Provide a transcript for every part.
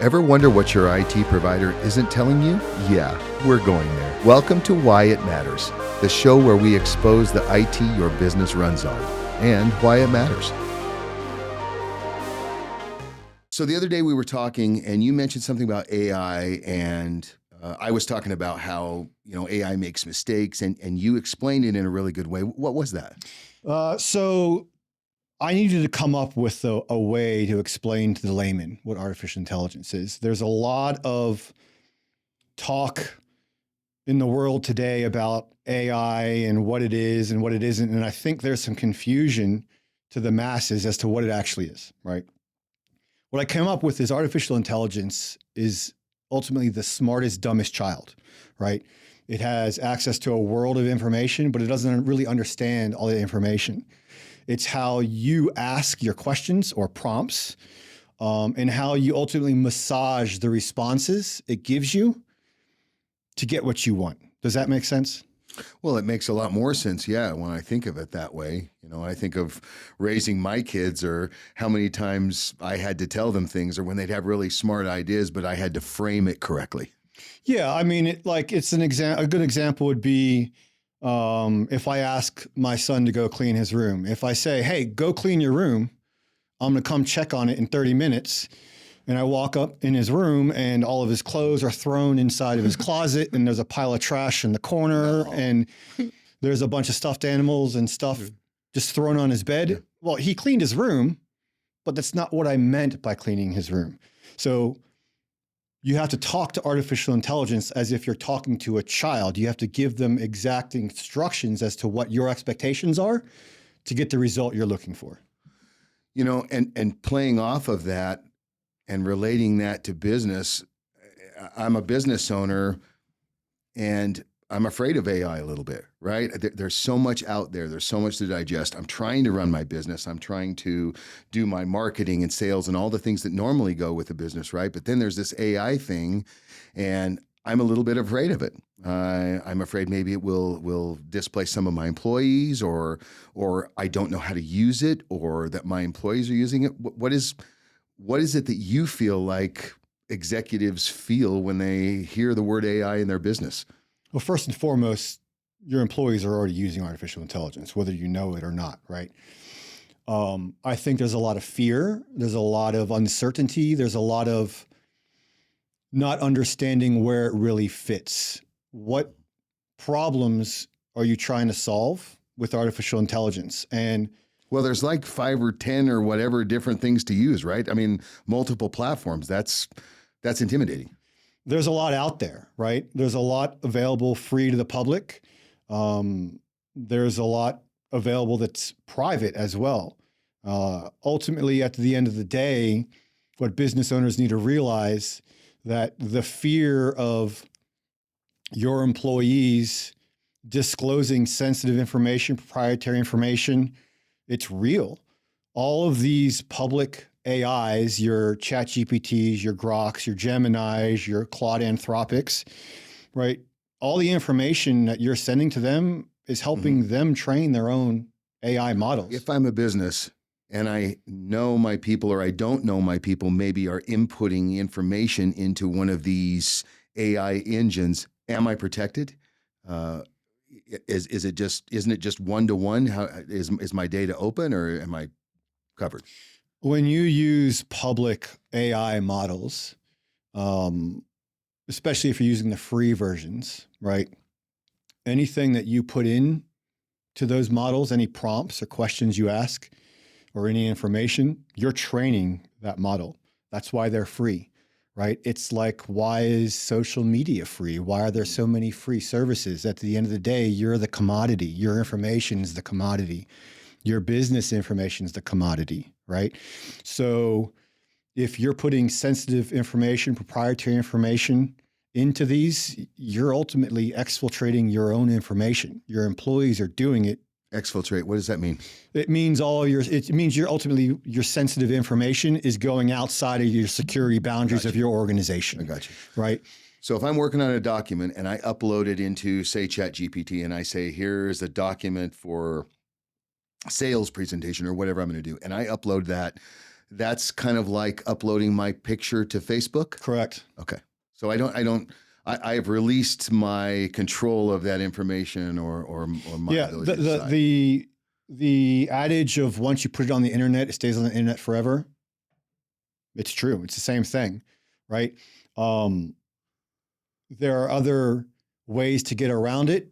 Ever wonder what your IT provider isn't telling you? Yeah, we're going there. Welcome to Why It Matters, the show where we expose the IT your business runs on and why it matters. So the other day we were talking and you mentioned something about AI and I was talking about how, AI makes mistakes and you explained it in a really good way. What was that? So I needed to come up with a way to explain to the layman what artificial intelligence is. There's a lot of talk in the world today about AI and what it is and what it isn't. And I think there's some confusion to the masses as to what it actually is, right? What I came up with is artificial intelligence is ultimately the smartest, dumbest child, right? It has access to a world of information, but it doesn't really understand all the information. It's how you ask your questions or prompts, and how you ultimately massage the responses it gives you to get what you want. Does that make sense? Well, it makes a lot more sense, yeah, when I think of it that way. I think of raising my kids or how many times I had to tell them things or when they'd have really smart ideas, but I had to frame it correctly. Yeah, I mean, it's a good example would be if I ask my son to go clean his room. If I say, hey, go clean your room, I'm going to come check on it in 30 minutes. And I walk up in his room and all of his clothes are thrown inside of his closet and there's a pile of trash in the corner and there's a bunch of stuffed animals and stuff just thrown on his bed. Yeah. Well, he cleaned his room, but that's not what I meant by cleaning his room. So you have to talk to artificial intelligence as if you're talking to a child. You have to give them exact instructions as to what your expectations are to get the result you're looking for. And playing off of that and relating that to business, I'm a business owner and I'm afraid of AI a little bit, right? There's so much out there. There's so much to digest. I'm trying to run my business. I'm trying to do my marketing and sales and all the things that normally go with a business, right? But then there's this AI thing and I'm a little bit afraid of it. I'm afraid maybe it will displace some of my employees or I don't know how to use it or that my employees are using it. What is it that you feel like executives feel when they hear the word AI in their business? Well, first and foremost, your employees are already using artificial intelligence, whether you know it or not, right? I think there's a lot of fear. There's a lot of uncertainty. There's a lot of not understanding where it really fits. What problems are you trying to solve with artificial intelligence? And well, there's like 5 or 10 or whatever different things to use, right? I mean, multiple platforms. That's intimidating. There's a lot out there, right? There's a lot available free to the public. There's a lot available that's private as well. Ultimately, at the end of the day, what business owners need to realize that the fear of your employees disclosing sensitive information, proprietary information, it's real. All of these public AIs, your ChatGPTs, your Groks, your Geminis, your Claude Anthropics, right? All the information that you're sending to them is helping them train their own AI models. If I'm a business and I know my people or I don't know my people maybe are inputting information into one of these AI engines, am I protected? Isn't it just one-to-one? How is my data open or am I covered? When you use public AI models, especially if you're using the free versions, right? Anything that you put in to those models, any prompts or questions you ask or any information, you're training that model. That's why they're free, right? It's like, why is social media free? Why are there so many free services? At the end of the day, you're the commodity. Your information is the commodity. Your business information is the commodity, right? So if you're putting sensitive information, proprietary information into these, you're ultimately exfiltrating your own information. Your employees are doing it. Exfiltrate, what does that mean? It means your sensitive information is going outside of your security boundaries of your organization. I got you. Right? So if I'm working on a document and I upload it into, say, ChatGPT and I say, here's a document for sales presentation or whatever I'm going to do, and I upload that, that's kind of like uploading my picture to Facebook. Correct. Okay. So I have released my control of that information or my ability to decide. The adage of once you put it on the internet, it stays on the internet forever. It's true. It's the same thing, right? There are other ways to get around it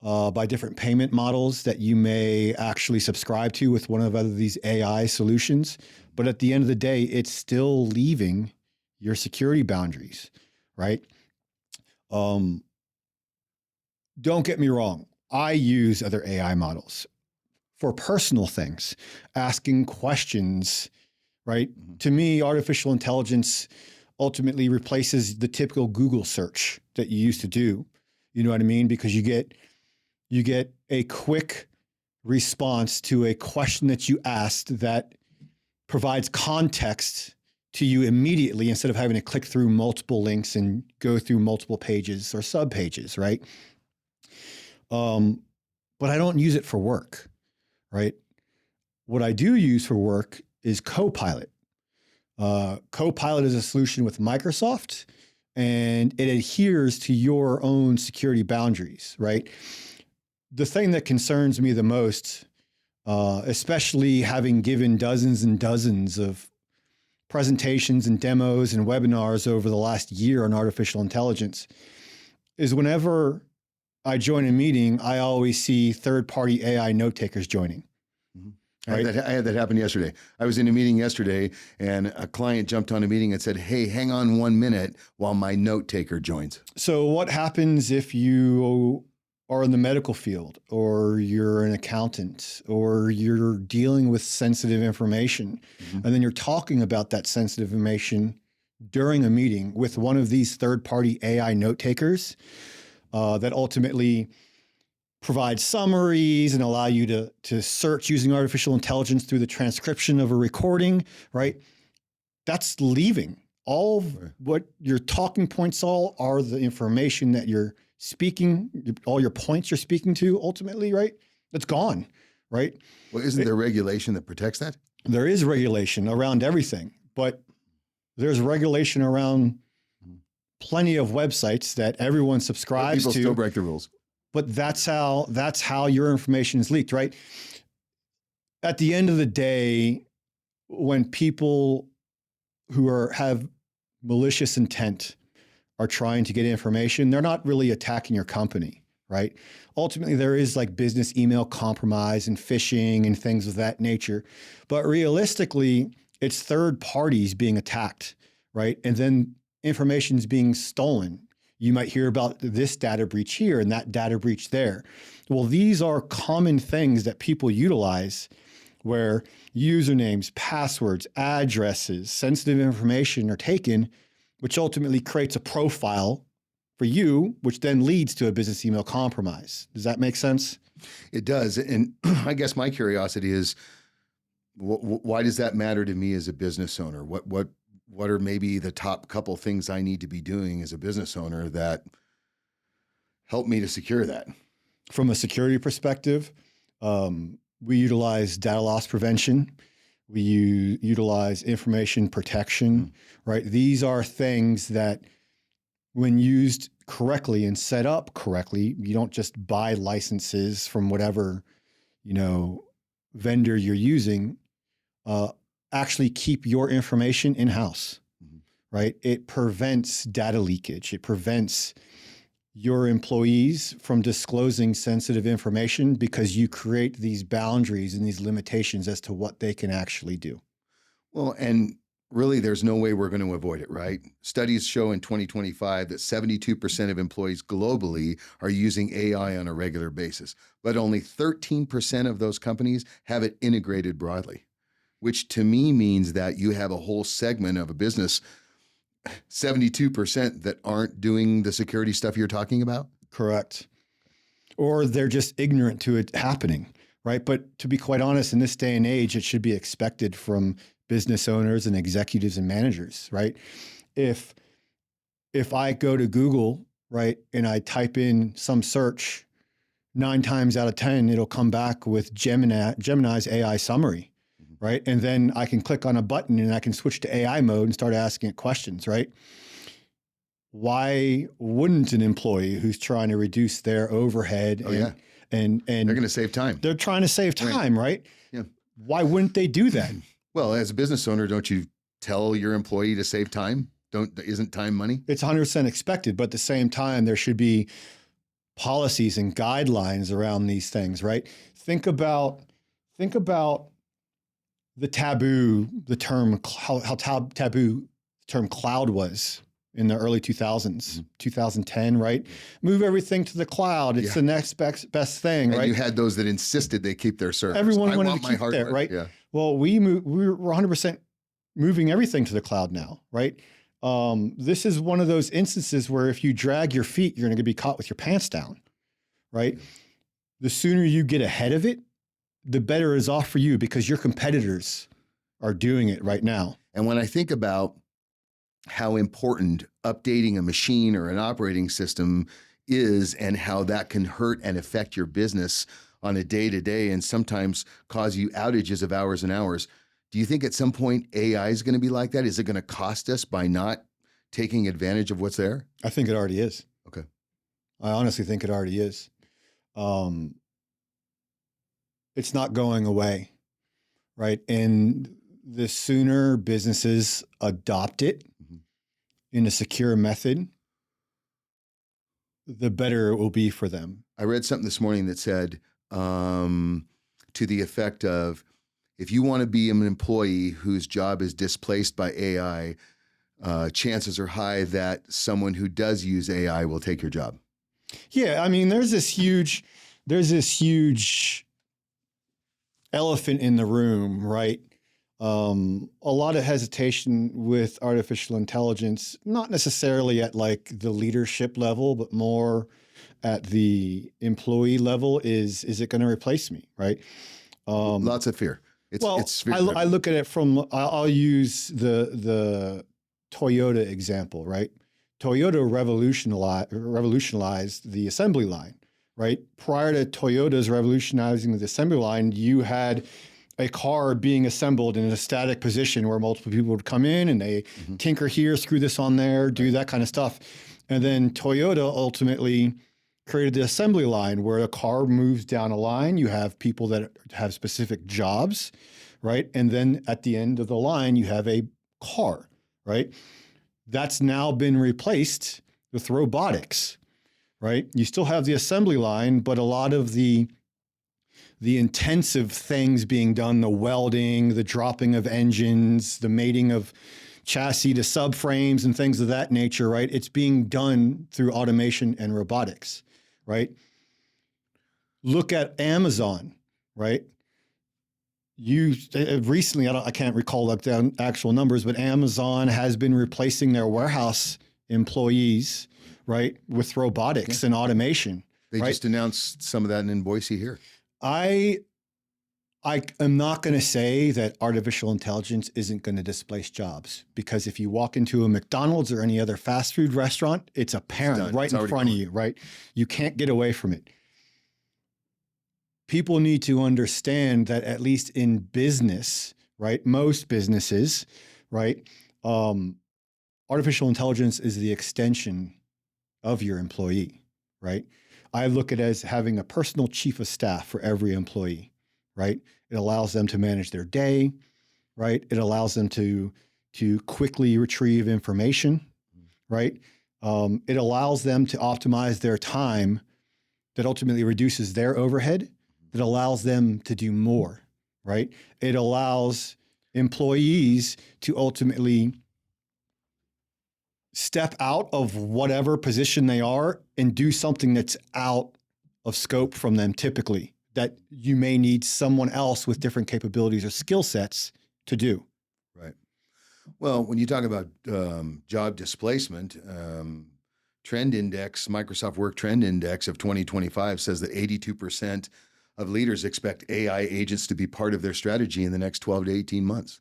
by different payment models that you may actually subscribe to with one of these AI solutions. But at the end of the day, it's still leaving your security boundaries, right? Don't get me wrong. I use other AI models for personal things, asking questions, right? Mhm. To me, artificial intelligence ultimately replaces the typical Google search that you used to do. You know what I mean? Because you get a quick response to a question that you asked that provides context to you immediately instead of having to click through multiple links and go through multiple pages or sub pages, right? But I don't use it for work, right? What I do use for work is Copilot. Copilot is a solution with Microsoft, and it adheres to your own security boundaries, right? The thing that concerns me the most, especially having given dozens and dozens of presentations and demos and webinars over the last year on artificial intelligence, is whenever I join a meeting, I always see third-party AI note takers joining. I had that happen yesterday. I was in a meeting yesterday and a client jumped on a meeting and said, "Hey, hang on 1 minute while my note taker joins." So what happens if you are in the medical field or you're an accountant or you're dealing with sensitive information and then you're talking about that sensitive information during a meeting with one of these third-party AI note takers that ultimately provide summaries and allow you to search using artificial intelligence through the transcription of a recording, right? That's leaving. All what your talking points all are the information that you're speaking, all your points you're speaking to ultimately, right? That's gone, right? Well, isn't there regulation that protects that? There is regulation around everything, but there's regulation around plenty of websites that everyone subscribes People to. still break the rules. But that's how your information is leaked, right? At the end of the day, when people who have malicious intent are trying to get information, they're not really attacking your company, right? Ultimately, there is like business email compromise and phishing and things of that nature. But realistically, it's third parties being attacked, right? And then information is being stolen. You might hear about this data breach here and that data breach there. Well, these are common things that people utilize where usernames, passwords, addresses, sensitive information are taken, which ultimately creates a profile for you, which then leads to a business email compromise. Does that make sense? It does. And I guess my curiosity is, why does that matter to me as a business owner? What are maybe the top couple things I need to be doing as a business owner that help me to secure that? From a security perspective, we utilize data loss prevention. We utilize information protection, right? These are things that when used correctly and set up correctly, you don't just buy licenses from whatever, vendor you're using, actually keep your information in-house, right? It prevents data leakage. It prevents your employees from disclosing sensitive information because you create these boundaries and these limitations as to what they can actually do. Well, and really, there's no way we're going to avoid it, right? Studies show in 2025 that 72% of employees globally are using AI on a regular basis, but only 13% of those companies have it integrated broadly, which to me means that you have a whole segment of a business, 72% that aren't doing the security stuff you're talking about? Correct. Or they're just ignorant to it happening, right? But to be quite honest, in this day and age, it should be expected from business owners and executives and managers, right? If I go to Google, right, and I type in some search, 9 times out of 10, it'll come back with Gemini's AI summary, right? And then I can click on a button and I can switch to AI mode and start asking it questions, right? Why wouldn't an employee who's trying to reduce their overhead and they're going to save time. they're trying to save time, right? Yeah. Why wouldn't they do that? Well, as a business owner, don't you tell your employee to save time? Isn't time money? It's 100% expected, but at the same time, there should be policies and guidelines around these things, right? Think about the term, how taboo the term cloud was in the early 2000s, 2010, right? Move everything to the cloud. It's the next best thing, and right? You had those that insisted they keep their servers. Everyone wanted to keep that, right? Yeah. Well, we're 100% moving everything to the cloud now, right? This is one of those instances where if you drag your feet, you're going to be caught with your pants down, right? The sooner you get ahead of it, the better it is off for you because your competitors are doing it right now. And when I think about how important updating a machine or an operating system is and how that can hurt and affect your business on a day-to-day and sometimes cause you outages of hours and hours, do you think at some point AI is going to be like that? Is it going to cost us by not taking advantage of what's there? I think it already is. Okay. I honestly think it already is. It's not going away, right? And the sooner businesses adopt it in a secure method, the better it will be for them. I read something this morning that said to the effect of, if you want to be an employee whose job is displaced by AI, chances are high that someone who does use AI will take your job. Yeah, I mean, there's this huge elephant in the room, right? A lot of hesitation with artificial intelligence, not necessarily at like the leadership level, but more at the employee level. Is it going to replace me, right? Lots of fear. I look at it from, I'll use the Toyota example, right? Toyota revolutionized the assembly line, right? Prior to Toyota's revolutionizing the assembly line, you had a car being assembled in a static position where multiple people would come in and they tinker here, screw this on there, do that kind of stuff. And then Toyota ultimately created the assembly line where a car moves down a line. You have people that have specific jobs, right? And then at the end of the line, you have a car, right? That's now been replaced with robotics, right? You still have the assembly line, but a lot of the intensive things being done, the welding, the dropping of engines, the mating of chassis to subframes and things of that nature, right? It's being done through automation and robotics, right? Look at Amazon, right? You recently, I can't recall the actual numbers, but Amazon has been replacing their warehouse employees, right, with robotics and automation. They just announced some of that in Boise here. I am not going to say that artificial intelligence isn't going to displace jobs, because if you walk into a McDonald's or any other fast food restaurant, it's apparent right in front of you, right? You can't get away from it. People need to understand that at least in business, right? Most businesses, right? Artificial intelligence is the extension of your employee, right? I look at it as having a personal chief of staff for every employee, right? It allows them to manage their day, right? It allows them to quickly retrieve information, right? It allows them to optimize their time that ultimately reduces their overhead, that allows them to do more, right? It allows employees to ultimately step out of whatever position they are and do something that's out of scope from them typically, that you may need someone else with different capabilities or skill sets to do. Right. Well, when you talk about job displacement, trend index, Microsoft Work Trend Index of 2025 says that 82% of leaders expect AI agents to be part of their strategy in the next 12 to 18 months.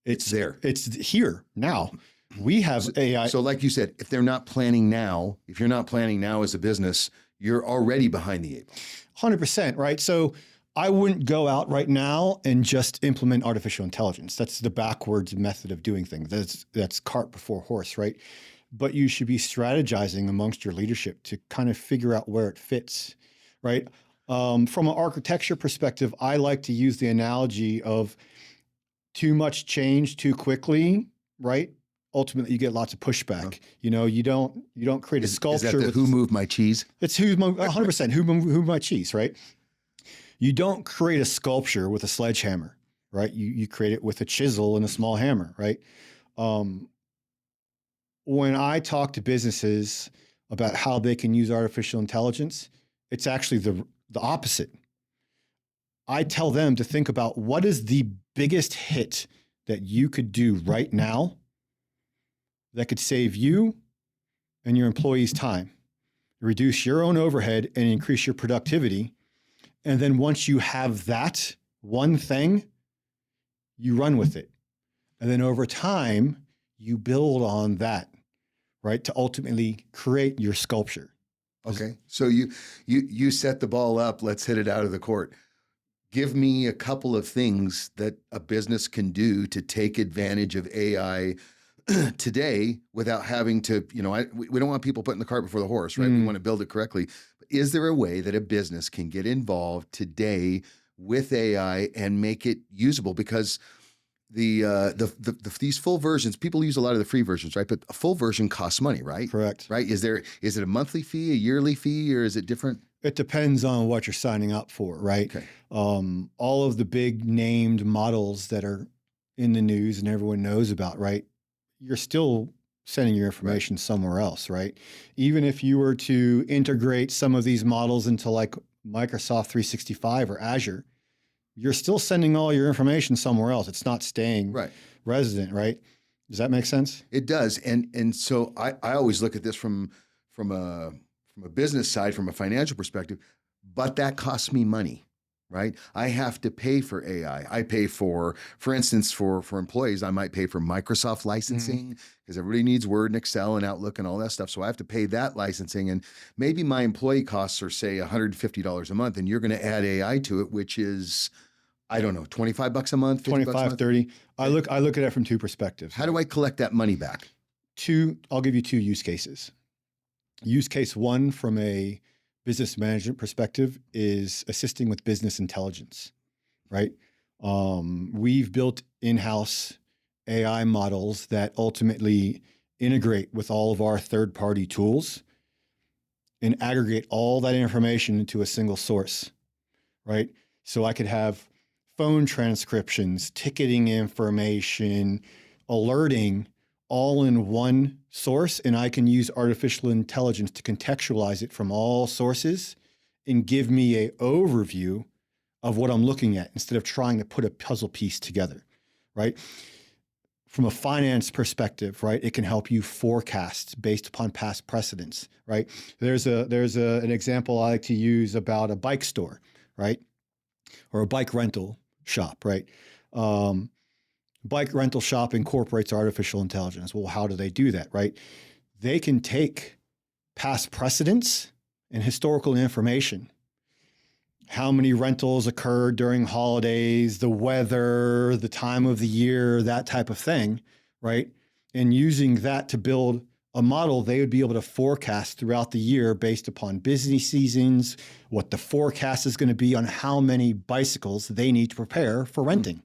It's there. It's here now. We have AI. So like you said, if you're not planning now as a business, you're already behind the 8 ball. 100%, right? So I wouldn't go out right now and just implement artificial intelligence. That's the backwards method of doing things. That's cart before horse, right? But you should be strategizing amongst your leadership to kind of figure out where it fits, right? From an architecture perspective, I like to use the analogy of too much change too quickly, right? Ultimately, you get lots of pushback. You know, you don't create a sculpture. Is that the who moved my cheese? It's 100% who moved my cheese, right? You don't create a sculpture with a sledgehammer, right? You create it with a chisel and a small hammer, right? When I talk to businesses about how they can use artificial intelligence, it's actually the opposite. I tell them to think about what is the biggest hit that you could do right now that could save you and your employees time, reduce your own overhead, and increase your productivity. And then once you have that one thing, you run with it. And then over time, you build on that, right? To ultimately create your sculpture. Okay. So you set the ball up, let's hit it out of the court. Give me a couple of things that a business can do to take advantage of AI today without having to, we don't want people putting the cart before the horse, right? We want to build it correctly. Is there a way that a business can get involved today with AI and make it usable? Because these full versions, people use a lot of the free versions, right? But a full version costs money, right? Correct. Right? Is it a monthly fee, a yearly fee, or is it different? It depends on what you're signing up for, right? Okay. All of the big named models that are in the news and everyone knows about, right? You're still sending your information somewhere else, right? Even if you were to integrate some of these models into like Microsoft 365 or Azure, you're still sending all your information somewhere else. It's not staying resident, right? Does that make sense? It does. And so I always look at this from a business side, from a financial perspective, but that costs me money, right? I have to pay for AI. I pay for instance, for employees, I might pay for Microsoft licensing because everybody needs Word and Excel and Outlook and all that stuff. So I have to pay that licensing. And maybe my employee costs are, say, $150 a month, and you're going to add AI to it, which is, I don't know, $25 a month, 25, 30. I look at it from two perspectives. How do I collect that money back? I'll give you two use cases. Use case one from a business management perspective is assisting with business intelligence, right? We've built in-house AI models that ultimately integrate with all of our third-party tools and aggregate all that information into a single source, right? So I could have phone transcriptions, ticketing information, alerting, all in one source, and I can use artificial intelligence to contextualize it from all sources and give me an overview of what I'm looking at instead of trying to put a puzzle piece together, right? From a finance perspective, right, it can help you forecast based upon past precedents, right? There's an example I like to use about a bike store, right, or a bike rental shop, right? Bike rental shop incorporates artificial intelligence. Well, how do they do that, right? They can take past precedents and historical information. How many rentals occurred during holidays, the weather, the time of the year, that type of thing, right? And using that to build a model, they would be able to forecast throughout the year based upon busy seasons, what the forecast is going to be on how many bicycles they need to prepare for renting.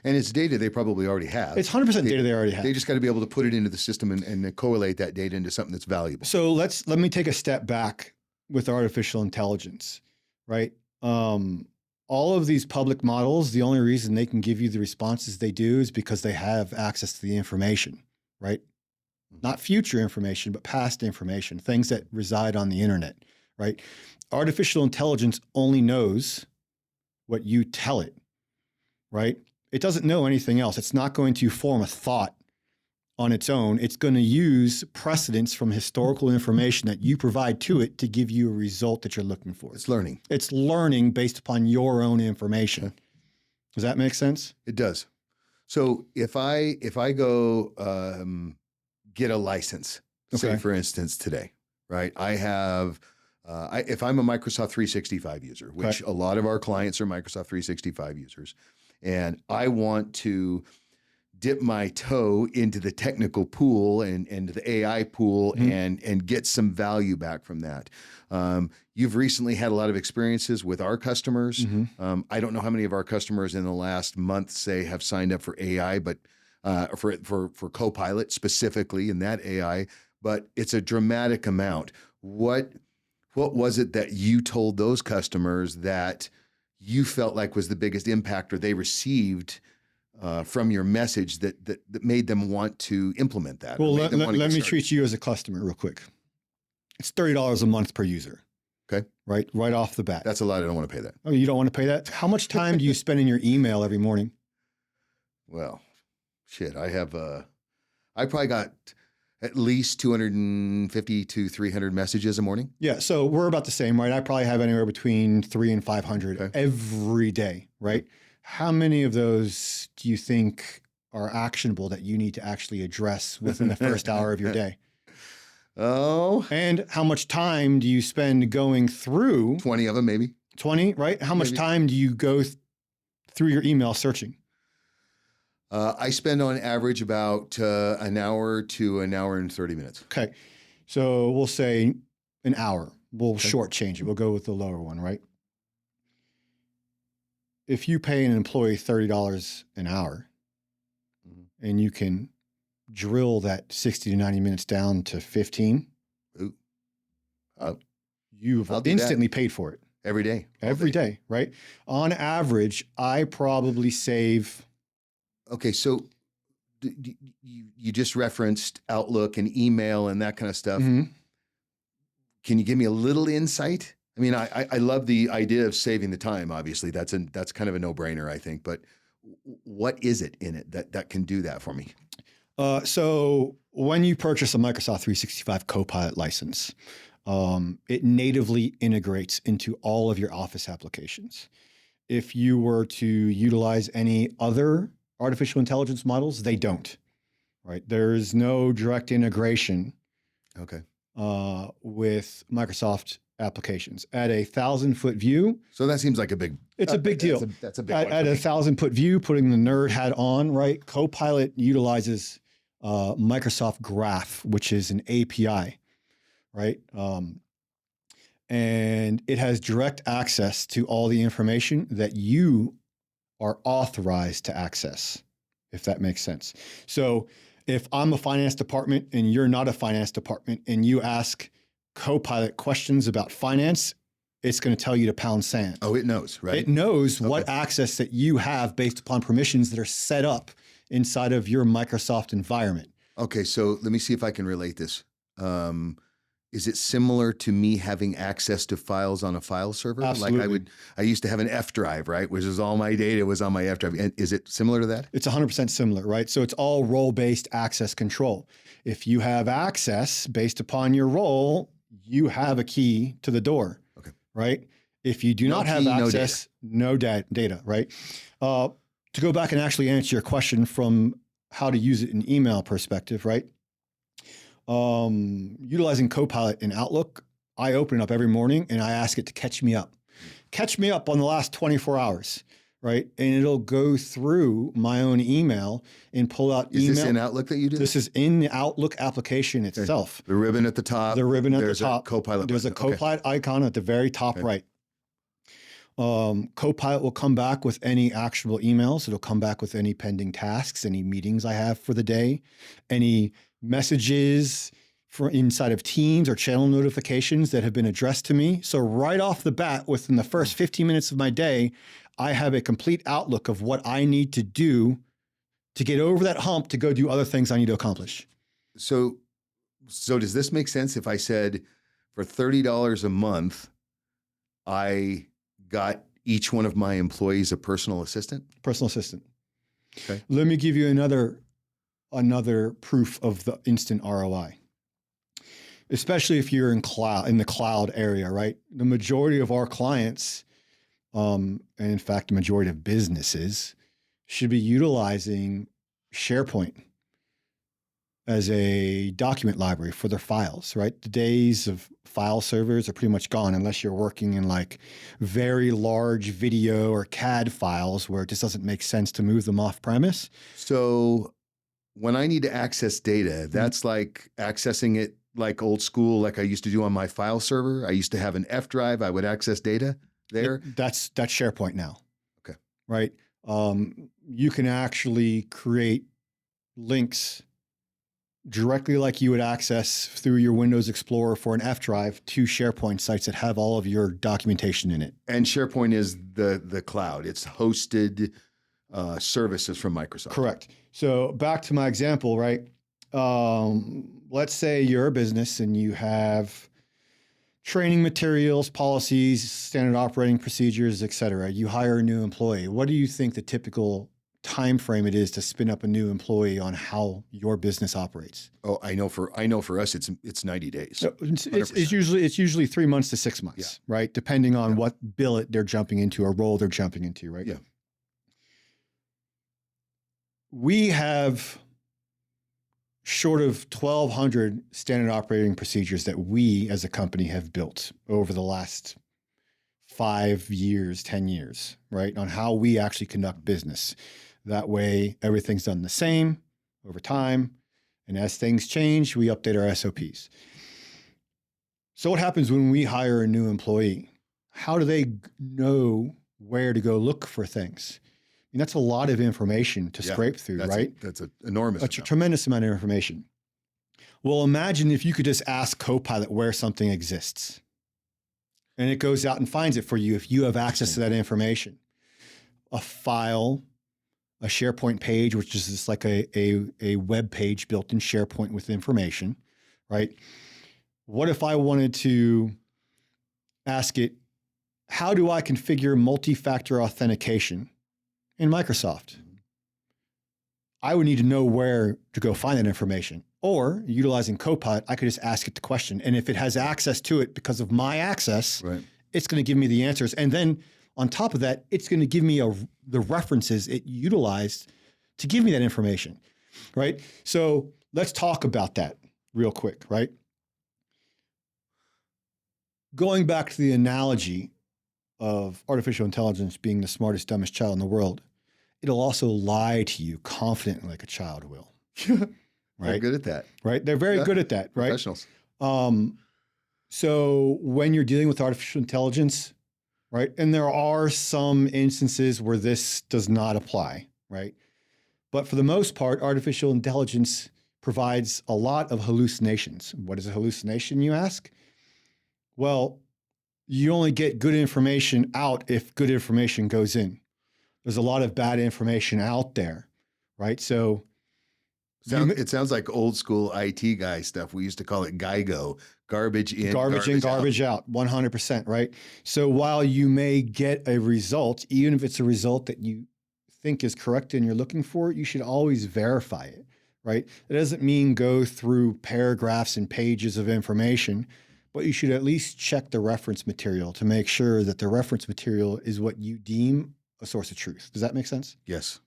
And it's data they probably already have. It's 100% data they already have. They just got to be able to put it into the system and correlate that data into something that's valuable. So let me take a step back with artificial intelligence, right? All of these public models, the only reason they can give you the responses they do is because they have access to the information, right? Not future information, but past information, things that reside on the internet, right? Artificial intelligence only knows what you tell it, right? It doesn't know anything else. It's not going to form a thought on its own. It's going to use precedents from historical information that you provide to it to give you a result that you're looking for. It's learning. It's learning based upon your own information. Okay. Does that make sense? It does. So if I go get a license, say for instance today, right? I have If I'm a Microsoft 365 user, which a lot of our clients are Microsoft 365 users, and I want to dip my toe into the technical pool and the AI pool and get some value back from that. You've recently had a lot of experiences with our customers. I don't know how many of our customers in the last month, say, have signed up for AI, but for Copilot specifically in that AI, but it's a dramatic amount. What was it that you told those customers that you felt like was the biggest impact or they received from your message that made them want to implement that? Well, let me treat you as a customer real quick. It's $30 a month per user. Okay. Right off the bat. That's a lot. I don't want to pay that. Oh, you don't want to pay that? How much time do you spend in your email every morning? Well, shit, I probably got at least 250 to 300 messages a morning. Yeah. So we're about the same, right? I probably have anywhere between 300 and 500 every day, right? How many of those do you think are actionable that you need to actually address within the first hour of your day? Oh. And how much time do you spend going through? 20 of them, maybe. 20, right? How much time do you go through your email searching? I spend on average about an hour to an hour and 30 minutes. Okay. So we'll say an hour. We'll shortchange it. We'll go with the lower one, right? If you pay an employee $30 an hour and you can drill that 60 to 90 minutes down to 15, you've instantly paid for it. Every day. Every day, right? On average, I probably save... Okay, so you just referenced Outlook and email and that kind of stuff. Can you give me a little insight? I mean, I love the idea of saving the time. Obviously, that's kind of a no-brainer, I think. But what is it in it that can do that for me? So when you purchase a Microsoft 365 Copilot license, it natively integrates into all of your Office applications. If you were to utilize any other artificial intelligence models, they don't, right? There's no direct integration with Microsoft applications. At a 1,000-foot view. So that seems like a big... It's a big deal. That's a big one. At a 1,000-foot view, putting the nerd hat on, right? Copilot utilizes Microsoft Graph, which is an API, right? And it has direct access to all the information that you are authorized to access, if that makes sense. So if I'm a finance department and you're not a finance department and you ask Copilot questions about finance, it's going to tell you to pound sand. Oh, it knows, right? It knows what access that you have based upon permissions that are set up inside of your Microsoft environment. Okay, so let me see if I can relate this. Is it similar to me having access to files on a file server? Absolutely. Like I used to have an F drive, right? Which is all my data was on my F drive. And is it similar to that? It's 100% similar, right? So it's all role-based access control. If you have access based upon your role, you have a key to the door, right? If you do not have access, no data, right? To go back and actually answer your question from how to use it in email perspective, right? Utilizing Copilot in Outlook, I open it up every morning and I ask it to catch me up. Catch me up on the last 24 hours, right? And it'll go through my own email and pull out email. Is this in Outlook that you do? This is in the Outlook application itself. The ribbon at the top. The ribbon at the top. Copilot. There's a Copilot icon at the very top right. Copilot will come back with any actionable emails. It'll come back with any pending tasks, any meetings I have for the day, any messages for inside of Teams or channel notifications that have been addressed to me. So right off the bat, within the first 15 minutes of my day, I have a complete outlook of what I need to do to get over that hump to go do other things I need to accomplish. So does this make sense if I said for $30 a month, I got each one of my employees a personal assistant? Personal assistant. Okay. Let me give you another proof of the instant ROI. Especially if you're in the cloud area, right? The majority of our clients, and in fact, the majority of businesses should be utilizing SharePoint as a document library for their files, right? The days of file servers are pretty much gone unless you're working in like very large video or CAD files where it just doesn't make sense to move them off premise. So when I need to access data, that's like accessing it like old school, like I used to do on my file server. I used to have an F drive. I would access data there. That's SharePoint now. Okay. Right. You can actually create links directly like you would access through your Windows Explorer for an F drive to SharePoint sites that have all of your documentation in it. And SharePoint is the cloud. It's hosted services from Microsoft. Correct. So back to my example, right? Let's say you're a business and you have training materials, policies, standard operating procedures, et cetera. You hire a new employee. What do you think the typical time frame it is to spin up a new employee on how your business operates? Oh, I know for us, it's 90 days. So it's usually 3 months to 6 months, right? Depending on what billet they're jumping into or role they're jumping into, right? Yeah. We have short of 1,200 standard operating procedures that we as a company have built over the last 5 years, 10 years, right? On how we actually conduct business. That way, everything's done the same over time. And as things change, we update our SOPs. So what happens when we hire a new employee? How do they know where to go look for things? I mean, that's a lot of information to scrape through, right? That's an enormous amount. Tremendous amount of information. Well, imagine if you could just ask Copilot where something exists. And it goes out and finds it for you if you have access to that information. A file, a SharePoint page, which is just like a web page built in SharePoint with information, right? What if I wanted to ask it, how do I configure multi-factor authentication in Microsoft? I would need to know where to go find that information. Or utilizing Copilot, I could just ask it the question. And if it has access to it because of my access, it's going to give me the answers. And then on top of that, it's going to give me the references it utilized to give me that information, right? So let's talk about that real quick, right? Going back to the analogy of artificial intelligence being the smartest, dumbest child in the world, it'll also lie to you confidently like a child will. Right? They're good at that. Right? They're very good at that, right? Professionals. So when you're dealing with artificial intelligence, right? And there are some instances where this does not apply, right? But for the most part, artificial intelligence provides a lot of hallucinations. What is a hallucination, you ask? Well, you only get good information out if good information goes in. There's a lot of bad information out there, right? So it sounds like old school IT guy stuff. We used to call it GIGO, garbage in, garbage out, 100%, right? So while you may get a result, even if it's a result that you think is correct and you're looking for, you should always verify it, right? It doesn't mean go through paragraphs and pages of information, but you should at least check the reference material to make sure that the reference material is what you deem a source of truth. Does that make sense? Yes.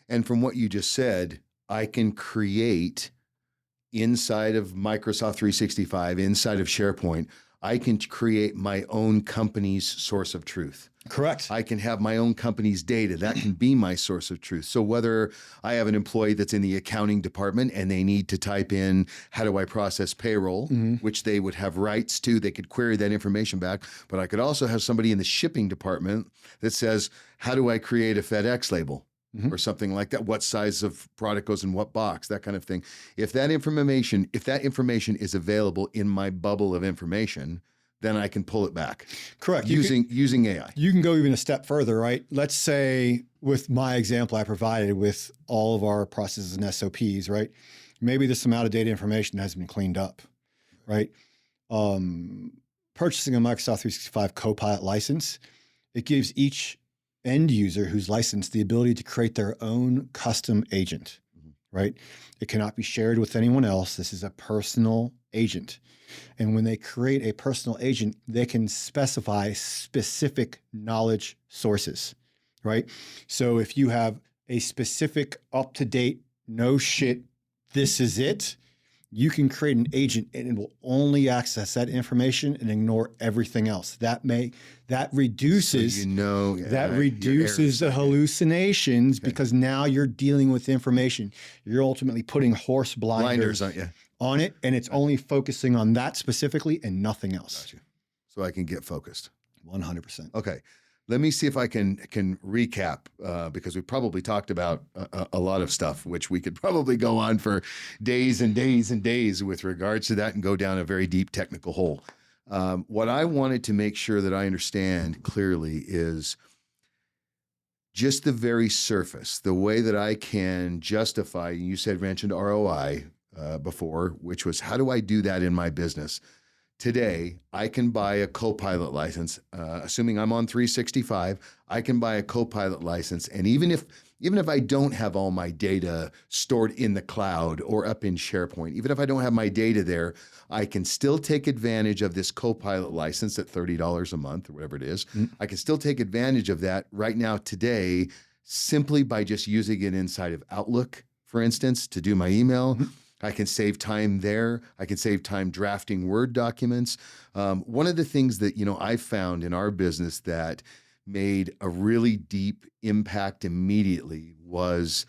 And from what you just said, I can create inside of Microsoft 365, inside of SharePoint, I can create my own company's source of truth. Correct. I can have my own company's data. That can be my source of truth. So whether I have an employee that's in the accounting department and they need to type in, how do I process payroll, which they would have rights to, they could query that information back. But I could also have somebody in the shipping department that says, how do I create a FedEx label? Or something like that. What size of product goes in what box, that kind of thing. If that information is available in my bubble of information, then I can pull it back. Correct. Using AI. You can go even a step further, right? Let's say with my example I provided with all of our processes and SOPs, right? Maybe there's some out-of-date information that hasn't been cleaned up, right? Purchasing a Microsoft 365 Copilot license, it gives each end user who's licensed the ability to create their own custom agent, right? It cannot be shared with anyone else. This is a personal agent. And when they create a personal agent, they can specify specific knowledge sources, right? So if you have a specific up-to-date, no shit this is it, you can create an agent and it will only access that information and ignore everything else. That reduces the hallucinations because now you're dealing with information. You're ultimately putting horse blinders on it, and it's only focusing on that specifically and nothing else. Gotcha. So I can get focused. 100%. Okay. Let me see if I can recap because we probably talked about a lot of stuff, which we could probably go on for days and days and days with regards to that and go down a very deep technical hole. What I wanted to make sure that I understand clearly is just the very surface, the way that I can justify, you mentioned ROI before, which was how do I do that in my business? Today, I can buy a Copilot license, assuming I'm on 365, I can buy a Copilot license. And even if I don't have all my data stored in the cloud or up in SharePoint, even if I don't have my data there, I can still take advantage of this Copilot license at $30 a month or whatever it is. I can still take advantage of that right now today simply by just using it inside of Outlook, for instance, to do my email. I can save time there. I can save time drafting Word documents. One of the things that, I found in our business that made a really deep impact immediately was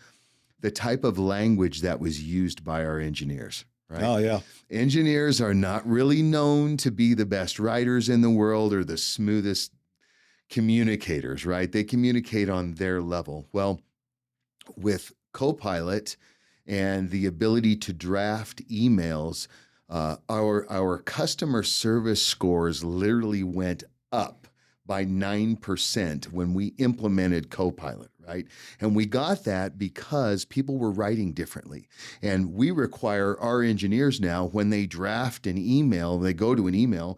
the type of language that was used by our engineers, right? Oh, yeah. Engineers are not really known to be the best writers in the world or the smoothest communicators, right? They communicate on their level. Well, with Copilot and the ability to draft emails, our customer service scores literally went up by 9% when we implemented Copilot, right? And we got that because people were writing differently. And we require our engineers now, when they draft an email, they go to an email,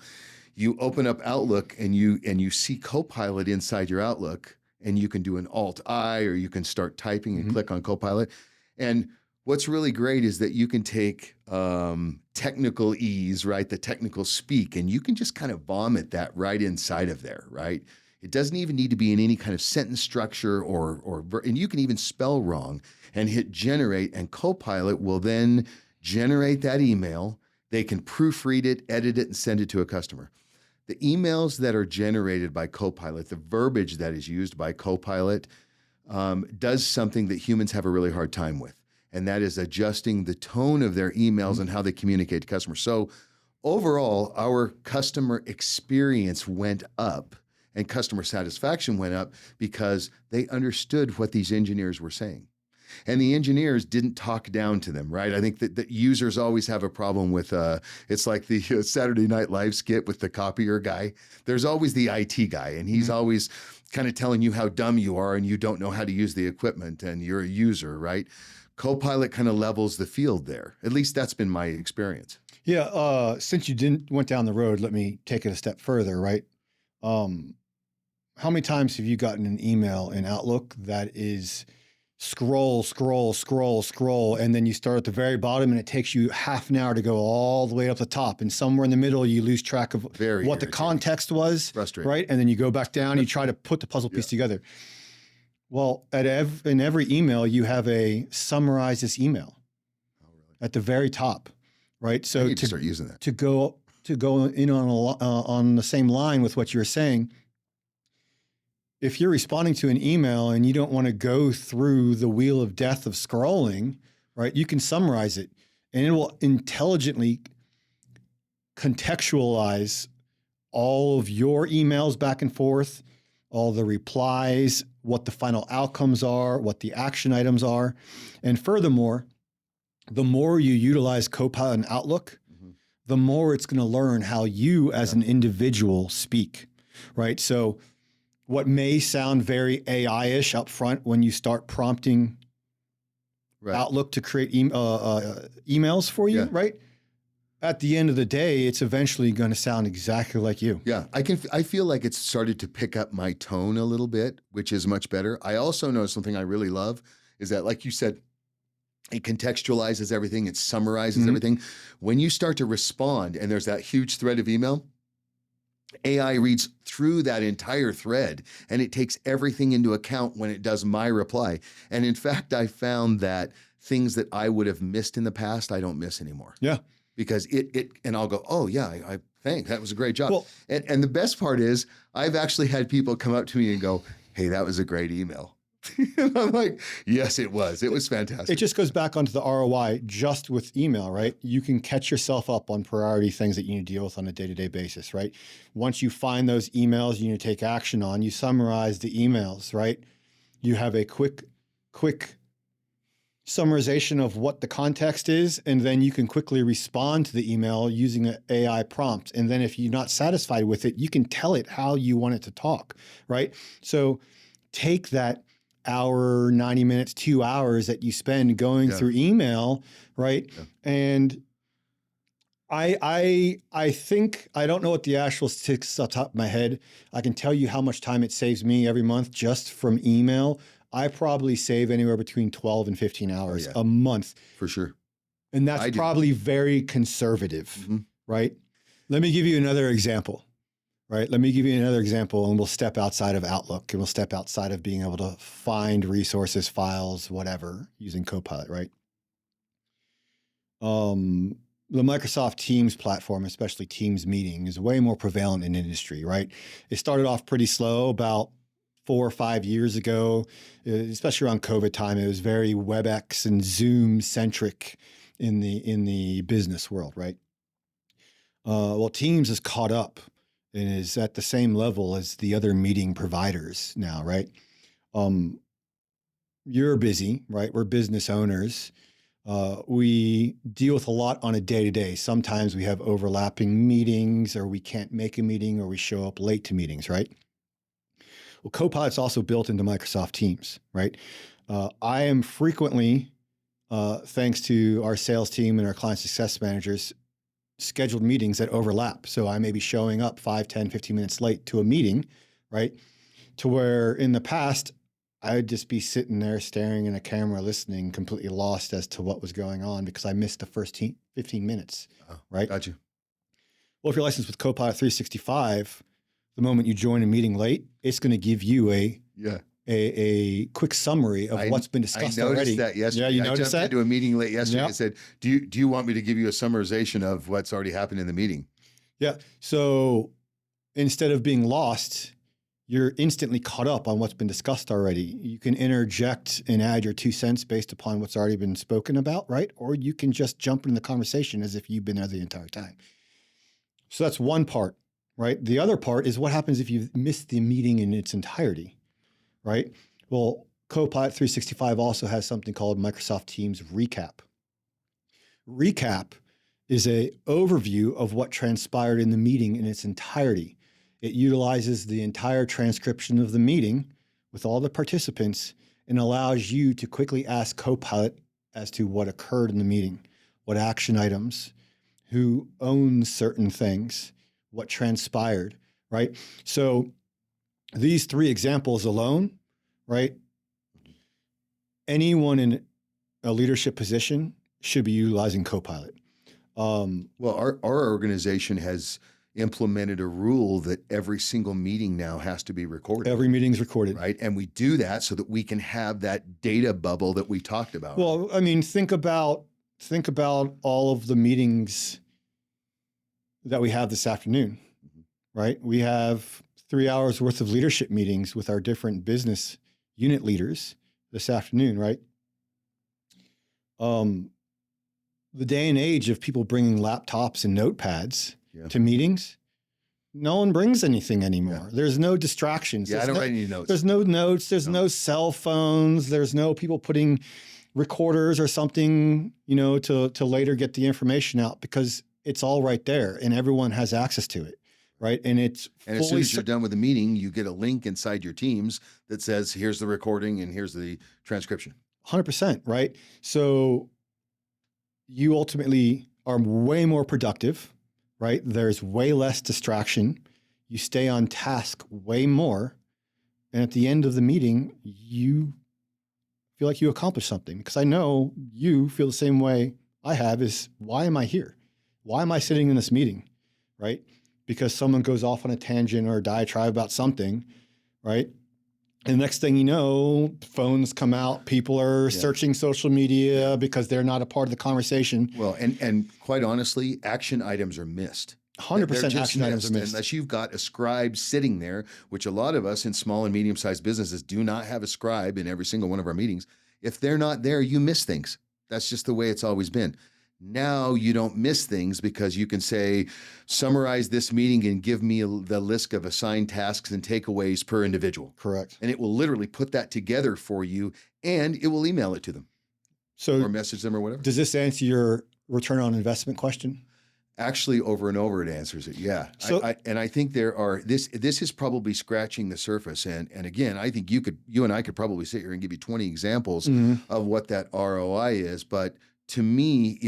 you open up Outlook and you see Copilot inside your Outlook, and you can do an Alt-I, or you can start typing and click on Copilot. And what's really great is that you can take technical ease, right? The technical speak, and you can just kind of vomit that right inside of there, right? It doesn't even need to be in any kind of sentence structure and you can even spell wrong and hit generate, and Copilot will then generate that email. They can proofread it, edit it, and send it to a customer. The emails that are generated by Copilot, the verbiage that is used by Copilot does something that humans have a really hard time with. And that is adjusting the tone of their emails and how they communicate to customers. So overall, our customer experience went up and customer satisfaction went up because they understood what these engineers were saying. And the engineers didn't talk down to them, right? I think that users always have a problem with, it's like the Saturday Night Live skit with the copier guy. There's always the IT guy, and he's always kind of telling you how dumb you are and you don't know how to use the equipment and you're a user, right? Copilot kind of levels the field there. At least that's been my experience. Yeah. Since you went down the road, let me take it a step further, right? How many times have you gotten an email in Outlook that is scroll, and then you start at the very bottom and it takes you half an hour to go all the way up the top, and somewhere in the middle you lose track of what the context was, right? And then you go back down, you try to put the puzzle piece together. Well, in every email, you have a summarize this email at the very top, right? So I need to start using that. To go in on the same line with what you're saying, if you're responding to an email and you don't want to go through the wheel of death of scrolling, right? You can summarize it, and it will intelligently contextualize all of your emails back and forth, all the replies, what the final outcomes are, what the action items are. And furthermore, the more you utilize Copilot and Outlook, the more it's going to learn how you as an individual speak, right? So what may sound very AI-ish up front when you start prompting Outlook to create emails for you, right? At the end of the day, it's eventually going to sound exactly like you. Yeah, I feel like it's started to pick up my tone a little bit, which is much better. I also know something I really love is that, like you said, it contextualizes everything. It summarizes everything. When you start to respond and there's that huge thread of email, AI reads through that entire thread and it takes everything into account when it does my reply. And in fact, I found that things that I would have missed in the past, I don't miss anymore. Yeah. Because and I'll go, oh yeah, I thanks. That was a great job. Well, and the best part is I've actually had people come up to me and go, hey, that was a great email. And I'm like, yes, it was. It was fantastic. it just goes back onto the ROI just with email, right? You can catch yourself up on priority things that you need to deal with on a day-to-day basis, right? Once you find those emails you need to take action on, you summarize the emails, right? You have a quick summarization of what the context is, and then you can quickly respond to the email using an AI prompt. And then if you're not satisfied with it, you can tell it how you want it to talk, right? So take that hour, 90 minutes, 2 hours that you spend going through email, right? Yeah. And I think, I don't know what the actual statistics off the top of my head. I can tell you how much time it saves me every month just from email. I probably save anywhere between 12 and 15 hours a month. For sure. And that's probably very conservative, right? Let me give you another example, right? Let me give you another example, and we'll step outside of Outlook, and we'll step outside of being able to find resources, files, whatever, using Copilot, right? The Microsoft Teams platform, especially Teams meeting, is way more prevalent in industry, right? It started off pretty slow about 4 or 5 years ago, especially around COVID time. It was very WebEx and Zoom centric in the business world, right? Well, Teams has caught up and is at the same level as the other meeting providers now, right? You're busy, right? We're business owners. We deal with a lot on a day-to-day. Sometimes we have overlapping meetings, or we can't make a meeting, or we show up late to meetings, right? Well, Copilot's also built into Microsoft Teams, right? I am frequently, thanks to our sales team and our client success managers, scheduled meetings that overlap. So I may be showing up 5, 10, 15 minutes late to a meeting, right? To where in the past, I would just be sitting there staring in a camera, listening, completely lost as to what was going on because I missed the first 15 minutes, right? Gotcha. Well, if you're licensed with Copilot 365, the moment you join a meeting late, it's going to give you a quick summary of what's been discussed already. I noticed that yesterday. Yeah, you noticed that? I jumped into a meeting late yesterday. I said, do you want me to give you a summarization of what's already happened in the meeting? Yeah. So instead of being lost, you're instantly caught up on what's been discussed already. You can interject and add your 2 cents based upon what's already been spoken about, right? Or you can just jump into the conversation as if you've been there the entire time. So that's one part, right? The other part is what happens if you've missed the meeting in its entirety, right? Well, Copilot 365 also has something called Microsoft Teams Recap. Recap is an overview of what transpired in the meeting in its entirety. It utilizes the entire transcription of the meeting with all the participants and allows you to quickly ask Copilot as to what occurred in the meeting, what action items, who owns certain things, what transpired, right? So these 3 examples alone, right? Anyone in a leadership position should be utilizing Copilot. Well, our organization has implemented a rule that every single meeting now has to be recorded. Every meeting's recorded. Right. And we do that so that we can have that data bubble that we talked about. Well, I mean, think about all of the meetings that we have this afternoon, right? We have 3 hours worth of leadership meetings with our different business unit leaders this afternoon, right? The day and age of people bringing laptops and notepads to meetings, no one brings anything anymore. Yeah. There's no distractions. I don't write any notes. There's no notes. There's no cell phones. There's no people putting recorders or something, to later get the information out, because it's all right there and everyone has access to it, right? And as soon as you're done with the meeting, you get a link inside your Teams that says, here's the recording and here's the transcription. 100%, right? So you ultimately are way more productive, right? There's way less distraction. You stay on task way more. And at the end of the meeting, you feel like you accomplished something, because I know you feel the same way I have, is why am I here? Why am I sitting in this meeting, right? Because someone goes off on a tangent or a diatribe about something, right? And the next thing you know, phones come out, people are searching social media because they're not a part of the conversation. Well, and quite honestly, action items are missed. 100% action items are missed. Unless you've got a scribe sitting there, which a lot of us in small and medium-sized businesses do not have a scribe in every single one of our meetings. If they're not there, you miss things. That's just the way it's always been. Now you don't miss things because you can say, summarize this meeting and give me the list of assigned tasks and takeaways per individual. Correct. And it will literally put that together for you, and it will email it to them. Or message them or whatever. Does this answer your return on investment question? Actually, over and over, it answers it. Yeah. So, I think there are, this is probably scratching the surface. And again, I think you and I could probably sit here and give you 20 examples of what that ROI is. But to me,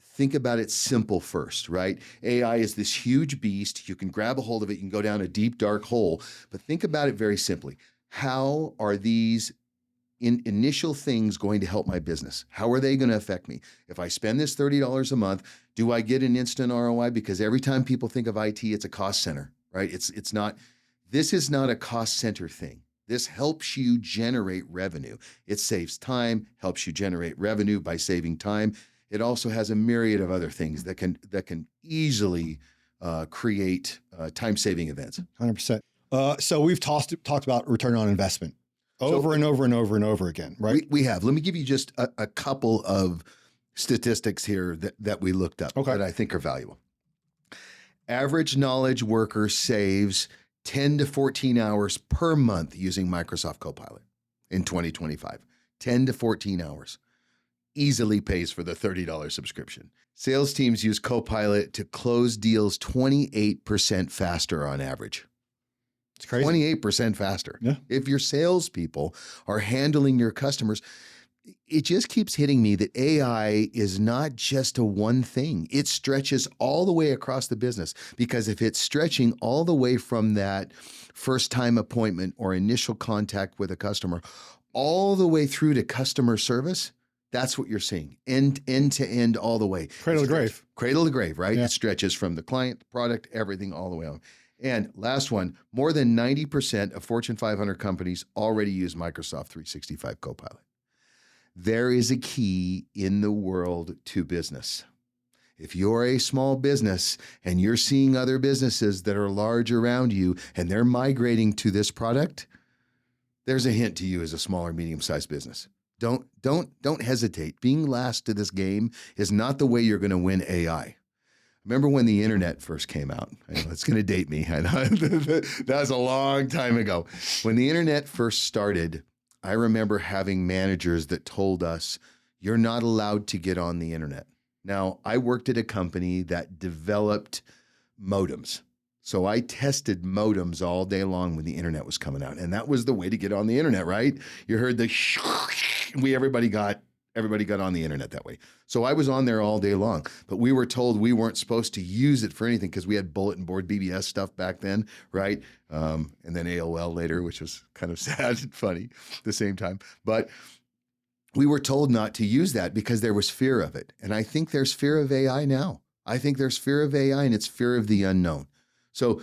think about it simple first, right? AI is this huge beast. You can grab a hold of it. You can go down a deep, dark hole. But think about it very simply. How are these initial things going to help my business? How are they going to affect me? If I spend this $30 a month, do I get an instant ROI? Because every time people think of IT, it's a cost center, right? It's not, this is not a cost center thing. This helps you generate revenue. It saves time, helps you generate revenue by saving time. It also has a myriad of other things that can easily create time-saving events. 100%. So we've talked about return on investment over and over and over and over again, right? We have. Let me give you just a couple of statistics here that we looked up that I think are valuable. Average knowledge worker saves 10 to 14 hours per month using Microsoft Copilot in 2025. 10 to 14 hours. Easily pays for the $30 subscription. Sales teams use Copilot to close deals 28% faster on average. It's crazy. 28% faster. Yeah. If your salespeople are handling your customers, it just keeps hitting me that AI is not just a one thing. It stretches all the way across the business, because if it's stretching all the way from that first time appointment or initial contact with a customer all the way through to customer service, that's what you're seeing. End to end, all the way. Cradle to grave. Cradle to grave, right? Yeah. It stretches from the client, the product, everything all the way on. And last one, more than 90% of Fortune 500 companies already use Microsoft 365 Copilot. There is a key in the world to business. If you're a small business and you're seeing other businesses that are large around you and they're migrating to this product, there's a hint to you as a small or medium-sized business. Don't hesitate. Being last to this game is not the way you're going to win AI. Remember when the internet first came out? I know it's going to date me. I know that was a long time ago. When the internet first started, I remember having managers that told us, you're not allowed to get on the internet. Now, I worked at a company that developed modems. So I tested modems all day long when the internet was coming out. And that was the way to get on the internet, right? You heard the everybody got on the internet that way. So I was on there all day long, but we were told we weren't supposed to use it for anything because we had bulletin board BBS stuff back then, right? And then AOL later, which was kind of sad and funny at the same time. But we were told not to use that because there was fear of it. And I think there's fear of AI now. I think there's fear of AI, and it's fear of the unknown. So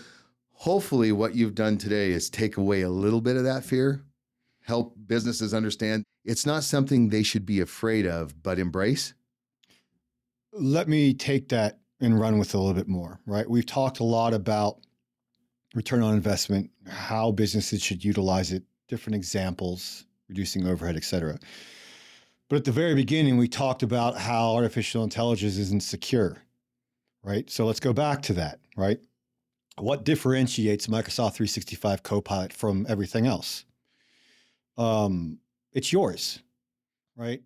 hopefully what you've done today is take away a little bit of that fear, help businesses understand it's not something they should be afraid of, but embrace. Let me take that and run with it a little bit more, right? We've talked a lot about return on investment, how businesses should utilize it, different examples, reducing overhead, et cetera. But at the very beginning, we talked about how artificial intelligence isn't secure, right? So let's go back to that, right? What differentiates Microsoft 365 Copilot from everything else? It's yours, right?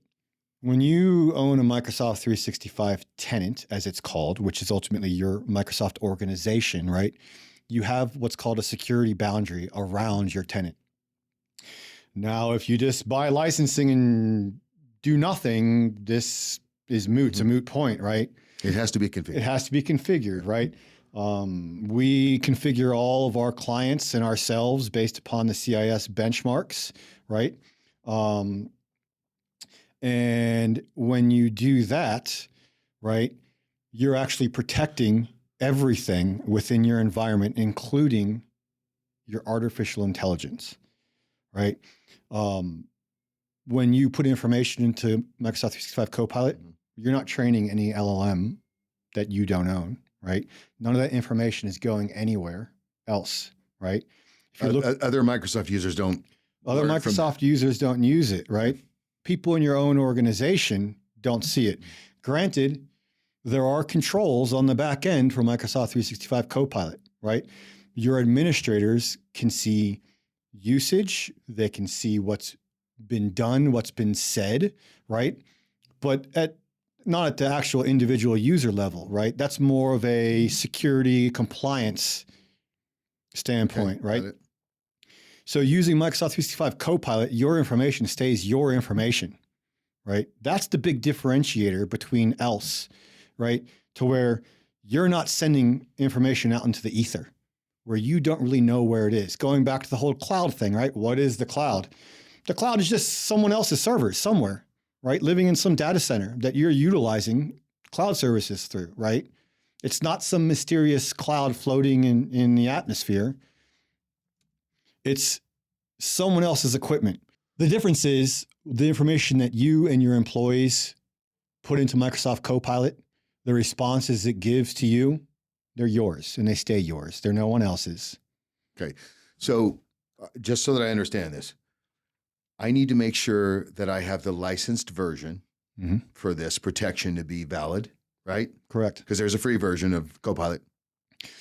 When you own a Microsoft 365 tenant, as it's called, which is ultimately your Microsoft organization, right? You have what's called a security boundary around your tenant. Now, if you just buy licensing and do nothing, this is moot. It's a moot point, right? It has to be configured. It has to be configured, right? We configure all of our clients and ourselves based upon the CIS benchmarks, right? And when you do that, right, you're actually protecting everything within your environment, including your artificial intelligence. right? When you put information into Microsoft 365 Copilot, you're not training any LLM that you don't own, right? None of that information is going anywhere else, right? If you look, other Microsoft users don't. other Microsoft users don't use it, right? People in your own organization don't see it. Granted, there are controls on the back end for Microsoft 365 Copilot, right? Your administrators can see usage, they can see what's been done, what's been said, right? But not at the actual individual user level, right? That's more of a security compliance standpoint, right? So using Microsoft 365 Copilot, your information stays your information, right? That's the big differentiator between else, right? To where you're not sending information out into the ether, where you don't really know where it is. Going back to the whole cloud thing, right? What is the cloud? The cloud is just someone else's servers somewhere, right? Living in some data center that you're utilizing cloud services through, right? It's not some mysterious cloud floating in the atmosphere. It's someone else's equipment. The difference is the information that you and your employees put into Microsoft Copilot, the responses it gives to you, they're yours and they stay yours. They're no one else's. Okay. So just so that I understand this, I need to make sure that I have the licensed version for this protection to be valid, right? Correct. Because there's a free version of Copilot.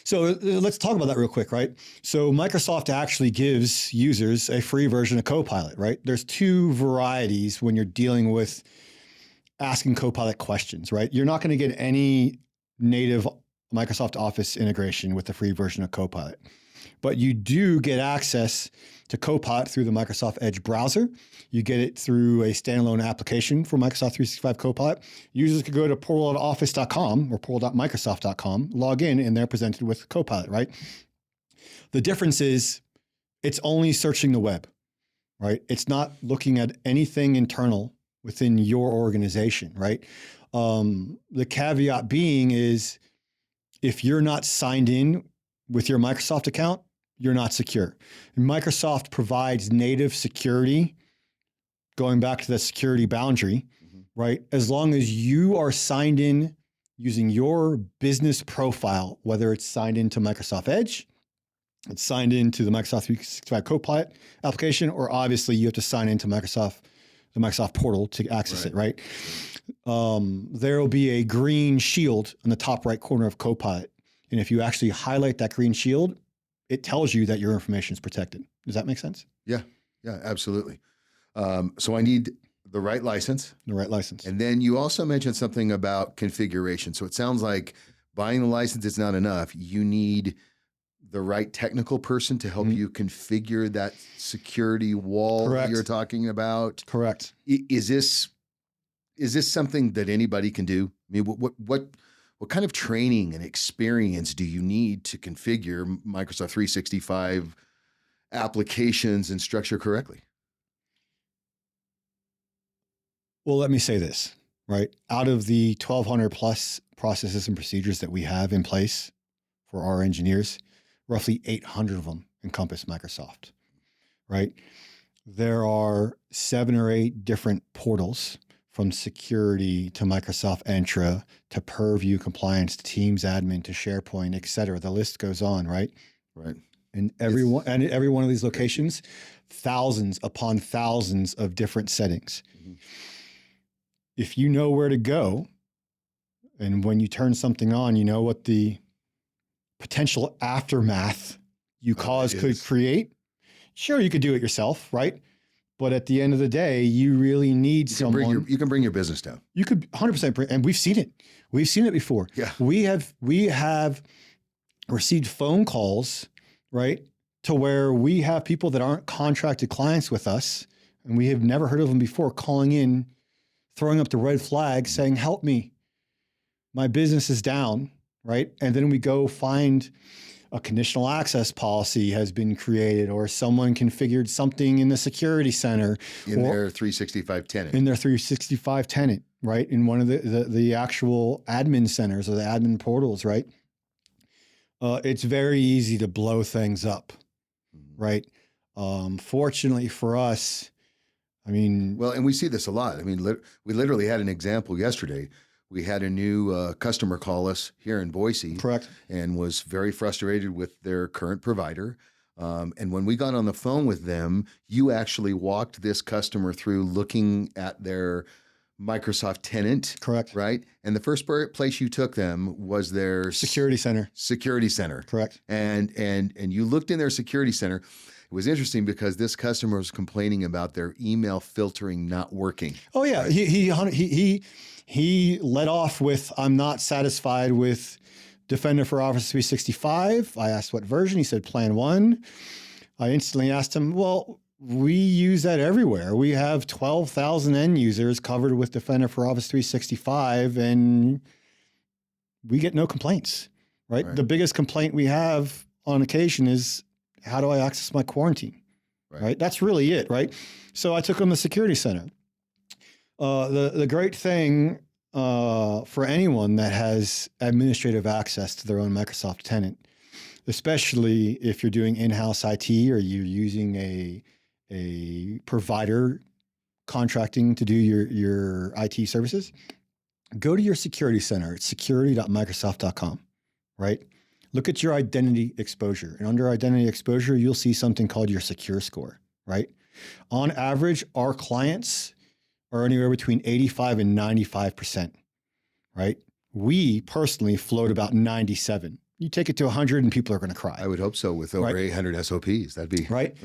So let's talk about that real quick, right? So Microsoft actually gives users a free version of Copilot, right? There's two varieties when you're dealing with asking Copilot questions, right? You're not going to get any native Microsoft Office integration with the free version of Copilot, but you do get access to Copilot through the Microsoft Edge browser. You get it through a standalone application for Microsoft 365 Copilot. Users could go to portal.office.com or portal.microsoft.com, log in, and they're presented with Copilot, right? The difference is it's only searching the web, right? It's not looking at anything internal within your organization, right? The caveat being is if you're not signed in with your Microsoft account, you're not secure. And Microsoft provides native security, going back to the security boundary, right? As long as you are signed in using your business profile, whether it's signed into Microsoft Edge, it's signed into the Microsoft 365 Copilot application, or obviously you have to sign into the Microsoft portal to access it, right? There will be a green shield in the top right corner of Copilot. And if you actually highlight that green shield, it tells you that your information is protected. Does that make sense? Yeah, absolutely. So I need the right license. The right license. And then you also mentioned something about configuration. So it sounds like buying the license is not enough. You need the right technical person to help you configure that security wall that you're talking about. Correct. Is this something that anybody can do? I mean, what kind of training and experience do you need to configure Microsoft 365 applications and structure correctly? Well, let me say this, right? Out of the 1,200 plus processes and procedures that we have in place for our engineers, roughly 800 of them encompass Microsoft, right? There are 7 or 8 different portals, from security to Microsoft Entra to Purview compliance to Teams admin to SharePoint, et cetera. The list goes on, right? Right. And every one of these locations, thousands upon thousands of different settings. If you know where to go, and when you turn something on, you know what the potential aftermath you could create. Sure, you could do it yourself, right? But at the end of the day, you really need someone. You can bring your business down. You could 100% bring, and we've seen it. We've seen it before. Yeah. We have received phone calls, right, to where we have people that aren't contracted clients with us, and we have never heard of them before, calling in, throwing up the red flag, saying, "Help me, my business is down," right? And then we go find a conditional access policy has been created, or someone configured something in the security center in their 365 tenant. In their 365 tenant, right? In one of the actual admin centers or the admin portals, right? It's very easy to blow things up, right? Fortunately for us, I mean, Well, and we see this a lot. I mean, we literally had an example yesterday. We had a new customer call us here in Boise correct. and was very frustrated with their current provider. And when we got on the phone with them, you actually walked this customer through looking at their Microsoft tenant, Correct. right? And the first place you took them was their Security center. security center. Correct. And you looked in their security center. It was interesting because this customer was complaining about their email filtering not working. Oh yeah, he led off with, "I'm not satisfied with Defender for Office 365." I asked what version. He said Plan 1. I instantly asked him, "Well, we use that everywhere. We have 12,000 end users covered with Defender for Office 365, and we get no complaints, right? Right. The biggest complaint we have on occasion is, how do I access my quarantine? Right? That's really it, right? So I took him to the security center. The great thing for anyone that has administrative access to their own Microsoft tenant, especially if you're doing in-house IT or you're using a provider contracting to do your IT services, go to your security center. It's security.microsoft.com, right? Look at your identity exposure. And under identity exposure, you'll see something called your secure score, right? On average, our clients are anywhere between 85 and 95%, right? We personally float about 97. You take it to 100 and people are going to cry. I would hope so with over 800 SOPs. That'd be right.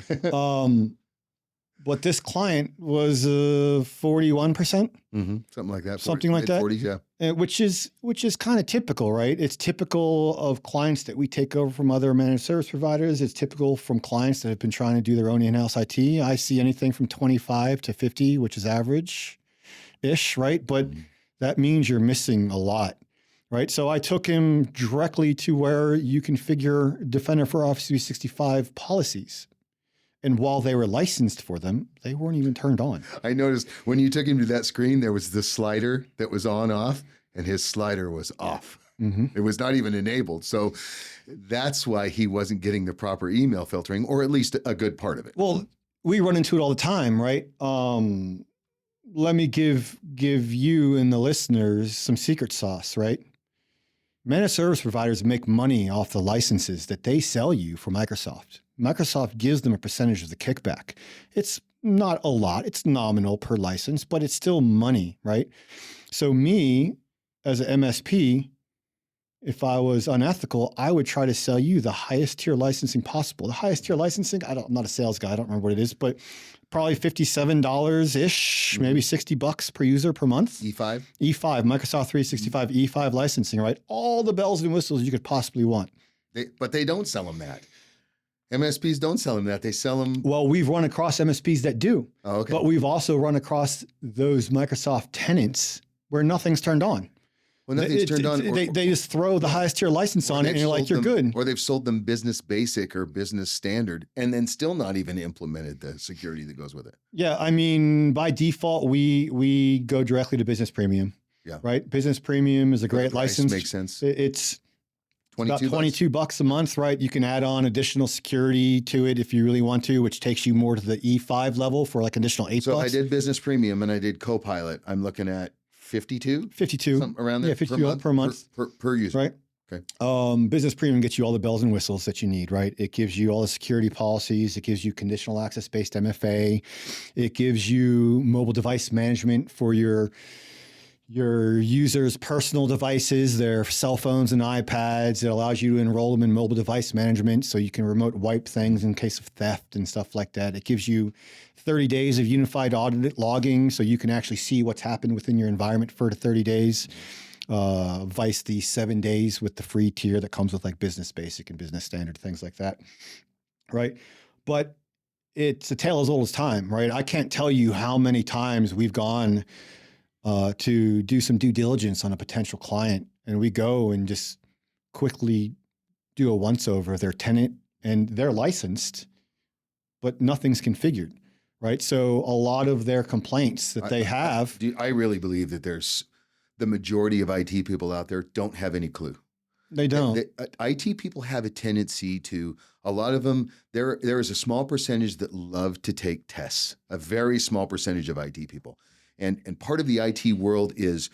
But this client was 41%, something like that. Something like that. 40s, yeah. which is kind of typical, right? It's typical of clients that we take over from other managed service providers. It's typical from clients that have been trying to do their own in-house IT. I see anything from 25 to 50, which is average-ish, right? But that means you're missing a lot, right? So I took him directly to where you configure Defender for Office 365 policies. And while they were licensed for them, they weren't even turned on. I noticed when you took him to that screen, there was the slider that was on off, and his slider was off. It was not even enabled. So that's why he wasn't getting the proper email filtering, or at least a good part of it. Well, we run into it all the time, right? Let me give you and the listeners some secret sauce, right? Managed service providers make money off the licenses that they sell you for Microsoft. Microsoft gives them a percentage of the kickback. It's not a lot. It's nominal per license, but it's still money, right? So me, as an MSP, if I was unethical, I would try to sell you the highest tier licensing possible. The highest tier licensing, I'm not a sales guy. I don't remember what it is, but probably $57-ish, maybe $60 per user per month. E5? E5, Microsoft 365 E5 licensing, right? All the bells and whistles you could possibly want. But they don't sell them that. MSPs don't sell them that. They sell them. Well, we've run across MSPs that do. Oh, okay. But we've also run across those Microsoft tenants where nothing's turned on. Well, nothing's turned on. They just throw the highest tier license on it and you're like, you're good. Or they've sold them business basic or business standard and then still not even implemented the security that goes with it. Yeah, I mean, by default, we go directly to business premium. Yeah. Right? Business premium is a great license. Makes sense. It's about $22 $22 a month, right? You can add on additional security to it if you really want to, which takes you more to the E5 level for like additional $8. So I did business premium and I did Copilot. I'm looking at 52? 52. Something around there. Yeah, 52 per month. Per user. Right. Okay. Business premium gets you all the bells and whistles that you need, right? It gives you all the security policies. It gives you conditional access-based MFA. It gives you mobile device management for your users' personal devices, their cell phones and iPads. It allows you to enroll them in mobile device management so you can remote wipe things in case of theft and stuff like that. It gives you 30 days of unified audit logging so you can actually see what's happened within your environment for the 30 days, vice the 7 days with the free tier that comes with like business basic and business standard, things like that, right? But it's a tale as old as time, right? I can't tell you how many times we've gone to do some due diligence on a potential client. And we go and just quickly do a once over of their tenant and they're licensed, but nothing's configured, right? So a lot of their complaints that they have. I really believe that there's the majority of IT people out there don't have any clue. They don't. IT people have a tendency to, a lot of them, there is a small percentage that love to take tests, a very small percentage of IT people. And part of the IT world is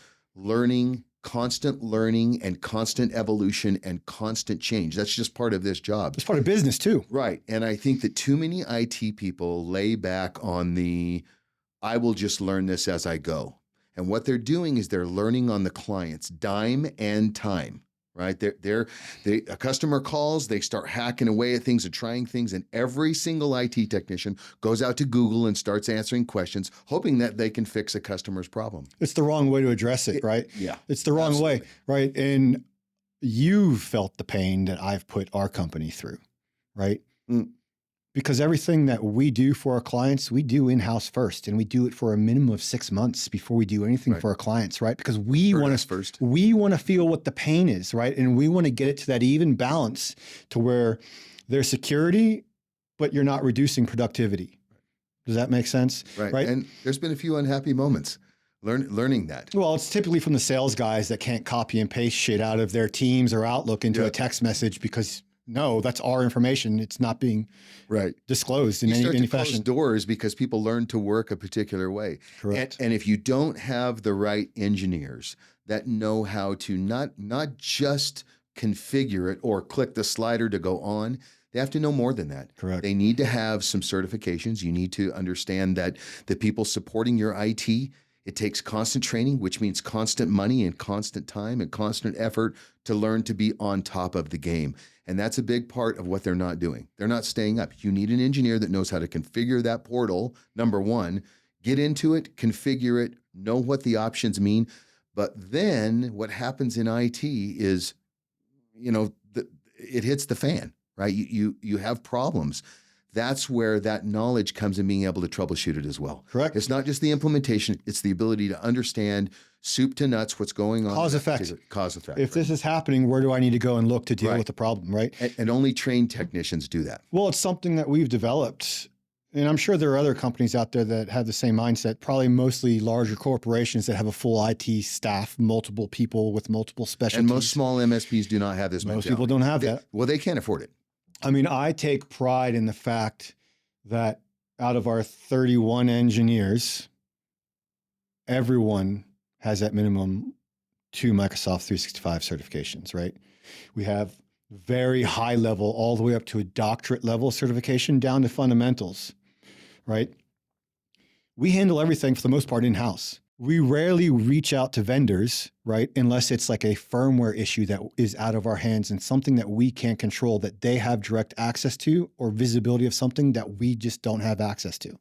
constant learning and constant evolution and constant change. That's just part of this job. It's part of business too. Right. And I think that too many IT people lay back on I will just learn this as I go. And what they're doing is they're learning on the client's dime and time. Right? A customer calls, they start hacking away at things and trying things, and every single IT technician goes out to Google and starts answering questions, hoping that they can fix a customer's problem. It's the wrong way to address it, right? Yeah. It's the wrong way, right? And you've felt the pain that I've put our company through, right? Because everything that we do for our clients, we do in-house first, and we do it for a minimum of 6 months before we do anything for our clients, right? Because we want to feel what the pain is, right? And we want to get it to that even balance to where there's security, but you're not reducing productivity. Does that make sense? Right. And there's been a few unhappy moments learning that. Well, it's typically from the sales guys that can't copy and paste shit out of their Teams or Outlook into a text message because no, that's our information. It's not being disclosed in any fashion. Close doors because people learn to work a particular way. Correct. And if you don't have the right engineers that know how to not just configure it or click the slider to go on, they have to know more than that. Correct. They need to have some certifications. You need to understand that the people supporting your IT, it takes constant training, which means constant money and constant time and constant effort to learn to be on top of the game. And that's a big part of what they're not doing. They're not staying up. You need an engineer that knows how to configure that portal, number one, get into it, configure it, know what the options mean. But then what happens in IT is, it hits the fan, right? You have problems. That's where that knowledge comes in being able to troubleshoot it as well. Correct. It's not just the implementation, it's the ability to understand soup to nuts what's going on. Cause effect. If this is happening, where do I need to go and look to deal with the problem, right? And only trained technicians do that. Well, it's something that we've developed. And I'm sure there are other companies out there that have the same mindset, probably mostly larger corporations that have a full IT staff, multiple people with multiple specialties. And most small MSPs do not have this mentality. Most people don't have that. Well, they can't afford it. I mean, I take pride in the fact that out of our 31 engineers, everyone has at minimum 2 Microsoft 365 certifications, right? We have very high level, all the way up to a doctorate level certification down to fundamentals, right? We handle everything for the most part in-house. We rarely reach out to vendors, right? Unless it's like a firmware issue that is out of our hands and something that we can't control, that they have direct access to, or visibility of something that we just don't have access to.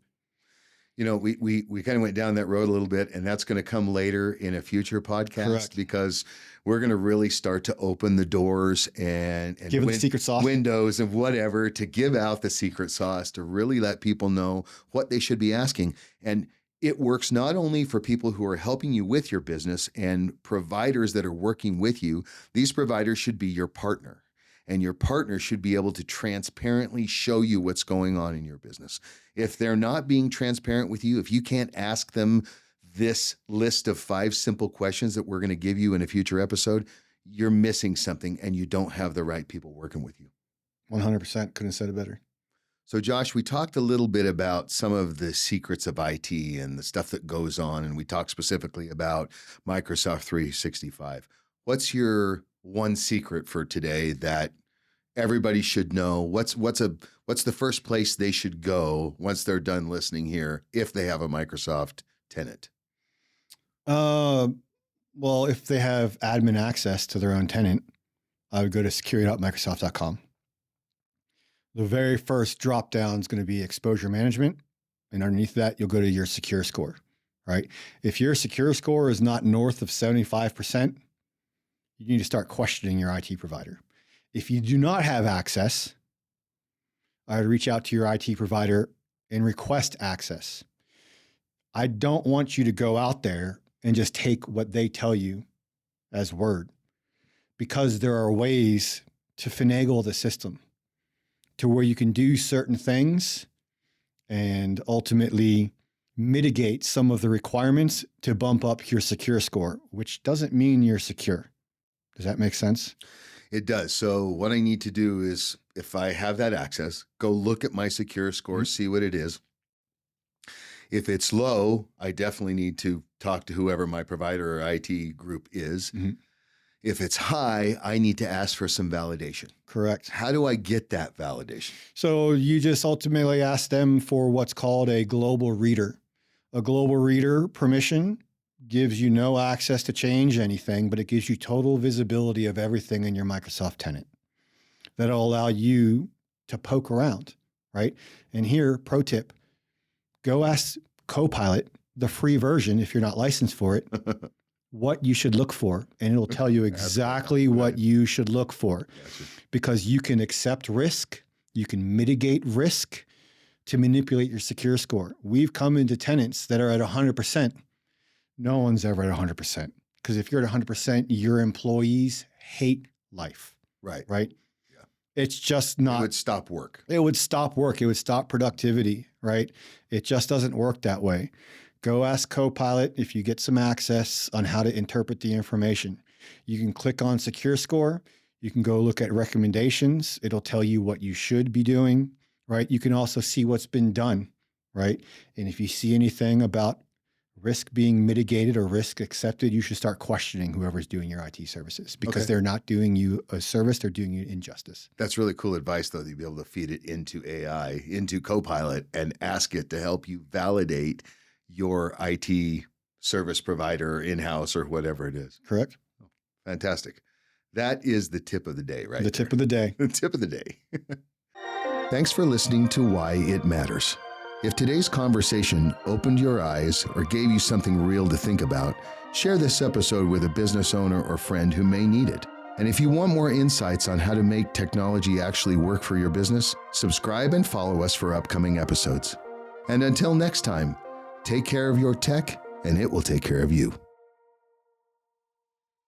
We kind of went down that road a little bit, and that's going to come later in a future podcast. Correct. Because we're going to really start to open the doors and give the secret sauce, windows and whatever, to give out the secret sauce, to really let people know what they should be asking. And it works not only for people who are helping you with your business and providers that are working with you. These providers should be your partner, and your partner should be able to transparently show you what's going on in your business. If they're not being transparent with you, if you can't ask them this list of 5 simple questions that we're going to give you in a future episode, you're missing something, and you don't have the right people working with you. 100%. Couldn't have said it better. So Josh, we talked a little bit about some of the secrets of IT and the stuff that goes on, and we talked specifically about Microsoft 365. What's your one secret for today that everybody should know? What's the first place they should go once they're done listening here if they have a Microsoft tenant? Well, if they have admin access to their own tenant, I would go to security.microsoft.com. The very first drop down is going to be exposure management. And underneath that, you'll go to your secure score, right? If your secure score is not north of 75%, you need to start questioning your IT provider. If you do not have access, I would reach out to your IT provider and request access. I don't want you to go out there and just take what they tell you as word, because there are ways to finagle the system to where you can do certain things and ultimately mitigate some of the requirements to bump up your secure score, which doesn't mean you're secure. Does that make sense? It does. So what I need to do is, if I have that access, go look at my secure score, see what it is. If it's low, I definitely need to talk to whoever my provider or IT group is. If it's high, I need to ask for some validation. Correct. How do I get that validation? So you just ultimately ask them for what's called a global reader. A global reader permission gives you no access to change anything, but it gives you total visibility of everything in your Microsoft tenant. That'll allow you to poke around, right? And here, pro tip, go ask Copilot, the free version, if you're not licensed for it, what you should look for, and it'll tell you exactly what you should look for. Because you can accept risk, you can mitigate risk to manipulate your secure score. We've come into tenants that are at 100%. No one's ever at 100%. Because if you're at 100%, your employees hate life. Right. Yeah. It's just not. It would stop work. It would stop work. It would stop productivity, right? It just doesn't work that way. Go ask Copilot if you get some access on how to interpret the information. You can click on Secure Score. You can go look at recommendations. It'll tell you what you should be doing, right? You can also see what's been done, right? And if you see anything about risk being mitigated or risk accepted, you should start questioning whoever's doing your IT services because they're not doing you a service, they're doing you injustice. That's really cool advice, though, that you'll be able to feed it into AI, into Copilot, and ask it to help you validate your IT service provider, in-house, or whatever it is. Correct. Fantastic. That is the tip of the day, right? The tip of the day. The tip of the day. Thanks for listening to Why It Matters. If today's conversation opened your eyes or gave you something real to think about, share this episode with a business owner or friend who may need it. And if you want more insights on how to make technology actually work for your business, subscribe and follow us for upcoming episodes. And until next time, take care of your tech, and it will take care of you.